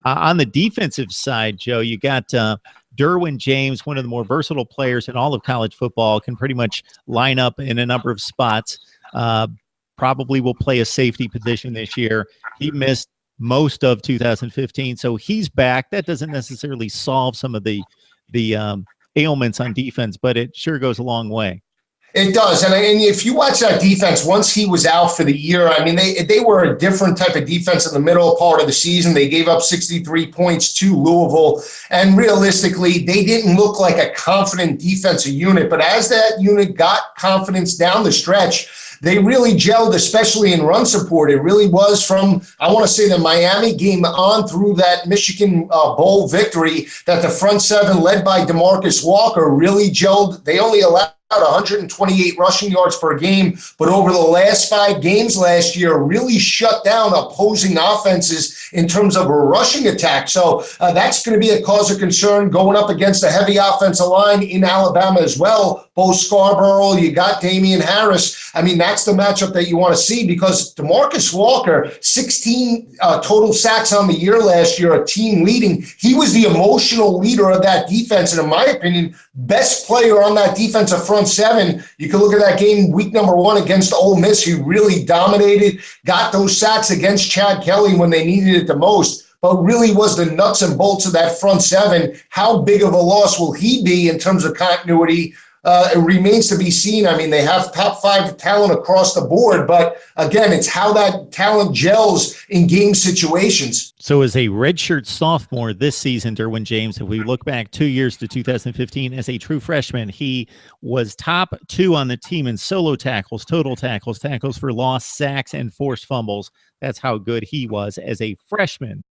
On the defensive side, Joe, you got Derwin James, one of the more versatile players in all of college football, can pretty much line up in a number of spots. Probably will play a safety position this year. He missed most of 2015, so he's back. That doesn't necessarily solve some of the ailments on defense, but it sure goes a long way. It does. And if you watch that defense, once he was out for the year, I mean, they were a different type of defense in the middle part of the season. They gave up 63 points to Louisville. And realistically, they didn't look like a confident defensive unit. But as that unit got confidence down the stretch, they really gelled, especially in run support. It really was from, I want to say, the Miami game on through that Michigan Bowl victory that the front seven led by DeMarcus Walker really gelled. They only allowed 128 rushing yards per game, but over the last 5 games last year, really shut down opposing offenses in terms of a rushing attack. So that's going to be a cause of concern going up against a heavy offensive line in Alabama as well. Bo Scarborough, you got Damian Harris. I mean, that's the matchup that you want to see because DeMarcus Walker, 16 total sacks on the year last year, a team leading. He was the emotional leader of that defense, and in my opinion, best player on that defensive front seven. You can look at that game week number 1 against Ole Miss. He really dominated, got those sacks against Chad Kelly when they needed it the most, but really was the nuts and bolts of that front seven. How big of a loss will he be in terms of continuity? It remains to be seen. I mean, they have top 5 talent across the board, but again, it's how that talent gels in game situations. So as a redshirt sophomore this season, Derwin James, if we look back 2 years to 2015 as a true freshman, he was top 2 on the team in solo tackles, total tackles, tackles for loss, sacks, and forced fumbles. That's how good he was as a freshman.